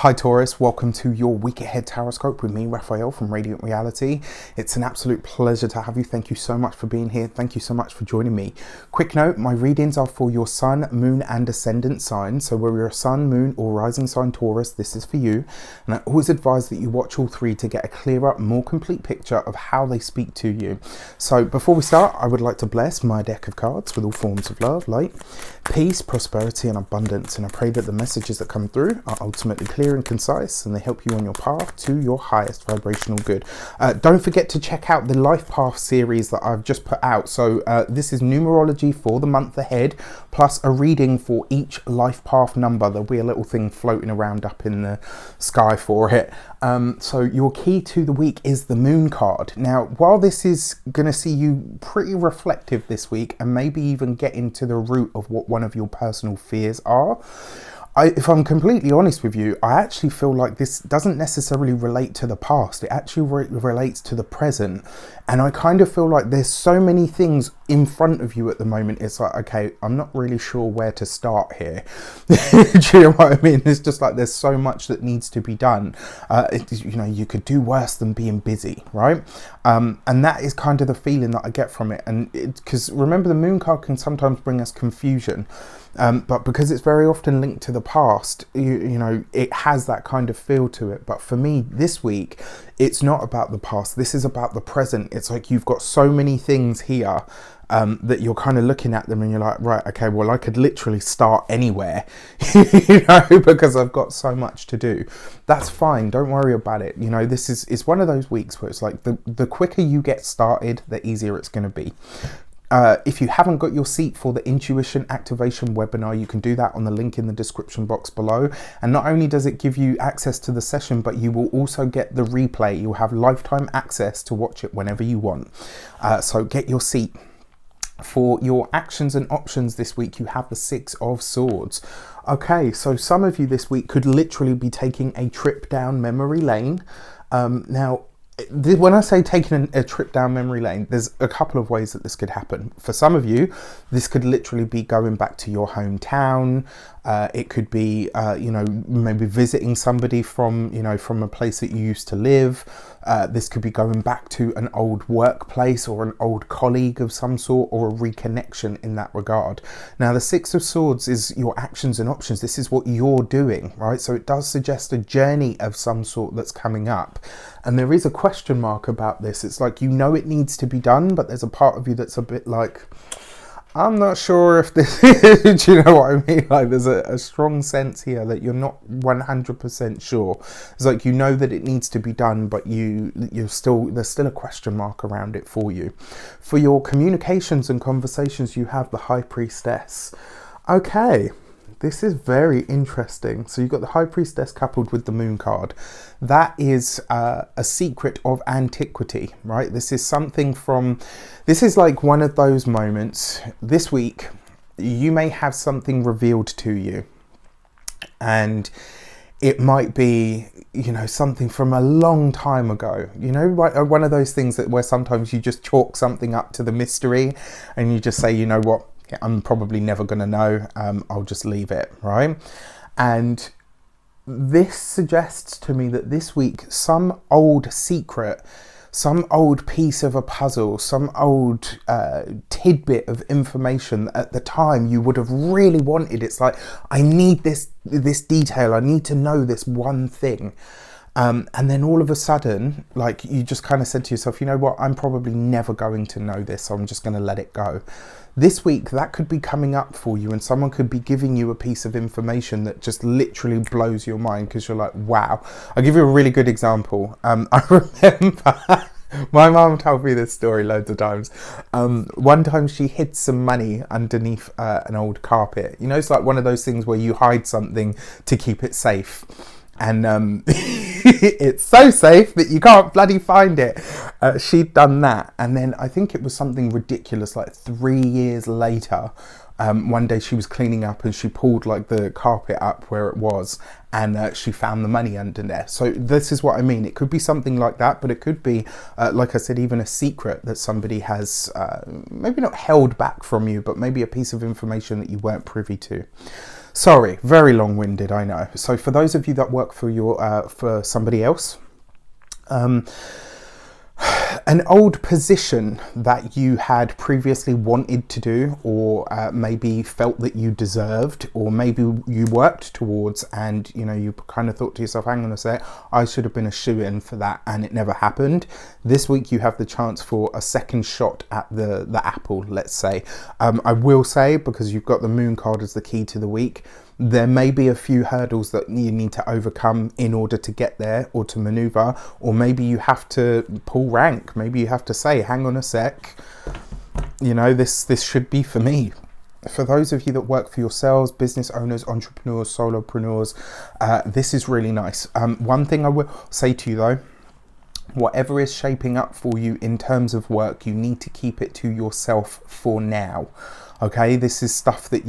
Hi Taurus, welcome to your week ahead Taroscope with me, Raphael from Reydiant Reality. It's an absolute pleasure to have you. Thank you so much for being here. Thank you so much for joining me. Quick note, my readings are for your sun, moon and ascendant sign. So whether you're a sun, moon or rising sign Taurus, this is for you. And I always advise that you watch all three to get a clearer, more complete picture of how they speak to you. So before we start, I would like to bless my deck of cards with all forms of love, light, peace, prosperity and abundance. And I pray that the messages that come through are ultimately clear and concise, and they help you on your path to your highest vibrational good. Don't forget to check out the Life Path series that I've just put out. So this is numerology for the month ahead, plus a reading for each life path number. There'll be a little thing floating around up in the sky for it. So your key to the week is the Moon card. Now, while this is going to see you pretty reflective this week and maybe even get into the root of what one of your personal fears are, if I'm completely honest with you, I actually feel like this doesn't necessarily relate to the past. It actually relates to the present. And I kind of feel like there's so many things in front of you at the moment. It's like, okay, I'm not really sure where to start here. Do you know what I mean? It's just like there's so much that needs to be done. You know, you could do worse than being busy, right? And that is kind of the feeling that I get from it. And because remember, the Moon card can sometimes bring us confusion. But because it's very often linked to the past, you know, it has that kind of feel to it. But for me this week, it's not about the past. This is about the present. It's like you've got so many things here that you're kind of looking at them and you're like, right, okay, well, I could literally start anywhere, you know, because I've got so much to do. That's fine. Don't worry about it. You know, this is one of those weeks where it's like the quicker you get started, the easier it's going to be. If you haven't got your seat for the Intuition Activation webinar, you can do that on the link in the description box below. And not only does it give you access to the session, but you will also get the replay. You'll have lifetime access to watch it whenever you want. So get your seat. For your actions and options this week, you have the Six of Swords. Okay, so some of you this week could literally be taking a trip down memory lane. Now, when I say taking a trip down memory lane, there's a couple of ways that this could happen. For some of you, this could literally be going back to your hometown. It could be, you know, maybe visiting somebody from, you know, from a place that you used to live. This could be going back to an old workplace or an old colleague of some sort, or a reconnection in that regard. Now, the Six of Swords is your actions and options. This is what you're doing, right? So it does suggest a journey of some sort that's coming up. And there is a question mark about this. It's like, you know, it needs to be done, but there's a part of you that's a bit like, I'm not sure if this is, do you know what I mean? Like, there's a strong sense here that you're not 100% sure. It's like, you know that it needs to be done, but there's still a question mark around it for you. For your communications and conversations, you have the High Priestess. Okay. This is very interesting. So you've got the High Priestess coupled with the Moon card. That is a secret of antiquity, right? This is like one of those moments this week. You may have something revealed to you, and it might be, you know, something from a long time ago. You know, one of those things where sometimes you just chalk something up to the mystery and you just say, you know what? I'm probably never going to know. I'll just leave it, right? And this suggests to me that this week, some old secret, some old piece of a puzzle, some old tidbit of information that at the time you would have really wanted. It's like, I need this detail. I need to know this one thing. And then all of a sudden, like, you just kind of said to yourself, you know what, I'm probably never going to know this, so I'm just going to let it go. This week, that could be coming up for you, and someone could be giving you a piece of information that just literally blows your mind, because you're like, wow. I'll give you a really good example. I remember my mum told me this story loads of times. One time she hid some money underneath an old carpet. You know, it's like one of those things where you hide something to keep it safe. And it's so safe that you can't bloody find it. She'd done that, and then I think it was something ridiculous, like 3 years later, one day she was cleaning up and she pulled like the carpet up where it was, and she found the money under there. So this is what I mean. It could be something like that, but it could be, like I said, even a secret that somebody has maybe not held back from you, but maybe a piece of information that you weren't privy to. Sorry, very long-winded, I know. So for those of you that work for for somebody else, an old position that you had previously wanted to do, or maybe felt that you deserved, or maybe you worked towards, and you kind of thought to yourself, hang on a sec, I should have been a shoo-in for that, and it never happened. This week you have the chance for a second shot at the apple, let's say. I will say, because you've got the moon card as the key to the week, there may be a few hurdles that you need to overcome in order to get there, or to maneuver, or maybe you have to pull rank. Maybe you have to say, hang on a sec, this should be for me. For those of you that work for yourselves, business owners, entrepreneurs, solopreneurs, this is really nice. One thing I will say to you though, whatever is shaping up for you in terms of work, you need to keep it to yourself for now. Okay, this is stuff that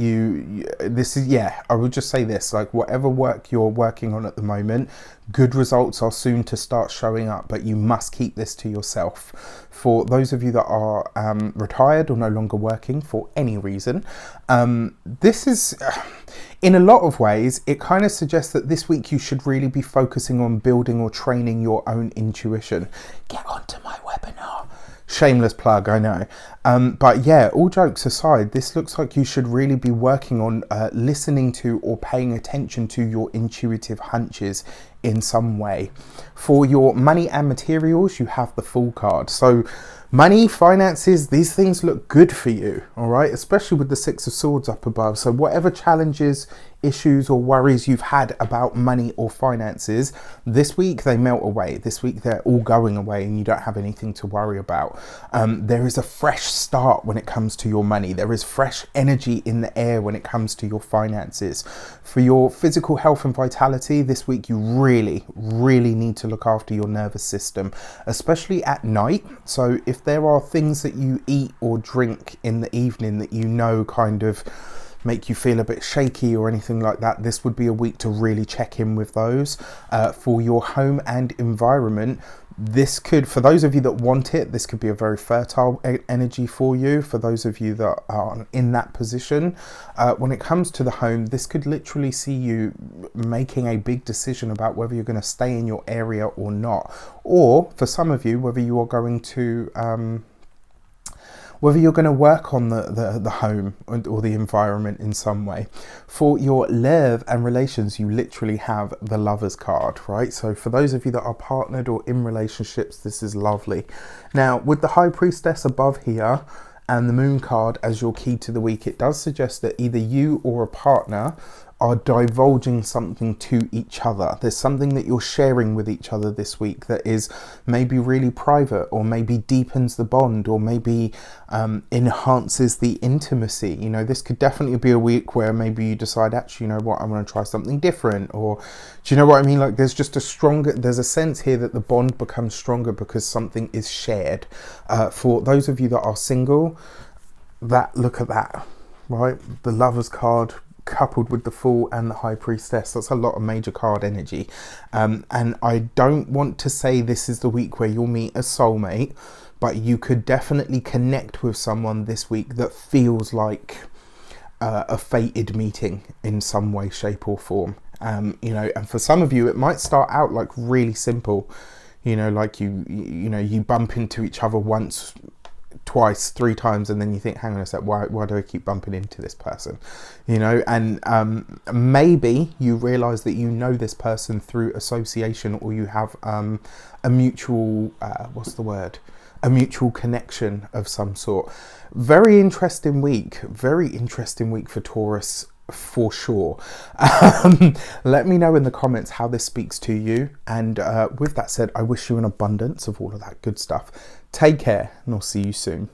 I would just say this, like whatever work you're working on at the moment, good results are soon to start showing up, but you must keep this to yourself. For those of you that are retired or no longer working for any reason, this is, in a lot of ways, it kind of suggests that this week you should really be focusing on building or training your own intuition. Get onto my webinar. Shameless plug, I know. But yeah, all jokes aside, this looks like you should really be working on listening to or paying attention to your intuitive hunches in some way. For your money and materials, you have the Fool card. So money, finances, these things look good for you, all right? Especially with the Six of Swords up above. So whatever challenges, issues or worries you've had about money or finances, this week they melt away. This week they're all going away and you don't have anything to worry about. There is a fresh start when it comes to your money. There is fresh energy in the air when it comes to your finances. For your physical health and vitality, this week you really need to look after your nervous system, especially at night. So if there are things that you eat or drink in the evening that kind of make you feel a bit shaky or anything like that, this would be a week to really check in with those. For your home and environment, this could, for those of you that want it, this could be a very fertile energy for you. For those of you that are in that position, when it comes to the home, this could literally see you making a big decision about whether you're going to stay in your area or not. Or for some of you, whether you are going to whether you're going to work on the home or the environment in some way. For your love and relations, you literally have the Lovers card, right? So for those of you that are partnered or in relationships, this is lovely. Now, with the High Priestess above here and the Moon card as your key to the week, it does suggest that either you or a partner are divulging something to each other. There's something that you're sharing with each other this week that is maybe really private, or maybe deepens the bond, or maybe enhances the intimacy. This could definitely be a week where maybe you decide, actually, I want to try something different, or do you know what I mean? Like there's just there's a sense here that the bond becomes stronger because something is shared. For those of you that are single, look at that, right? The Lovers card coupled with the Fool and the High Priestess, that's a lot of major card energy. And I don't want to say this is the week where you'll meet a soulmate, but you could definitely connect with someone this week that feels like a fated meeting in some way, shape or form. And for some of you it might start out like really simple, like you bump into each other once, twice, three times, and then you think, hang on a sec, why do I keep bumping into this person? And maybe you realize that this person through association, or you have a mutual a mutual connection of some sort. Very interesting week for Taurus, for sure. Let me know in the comments how this speaks to you, and with that said, I wish you an abundance of all of that good stuff. Take care, and I'll see you soon.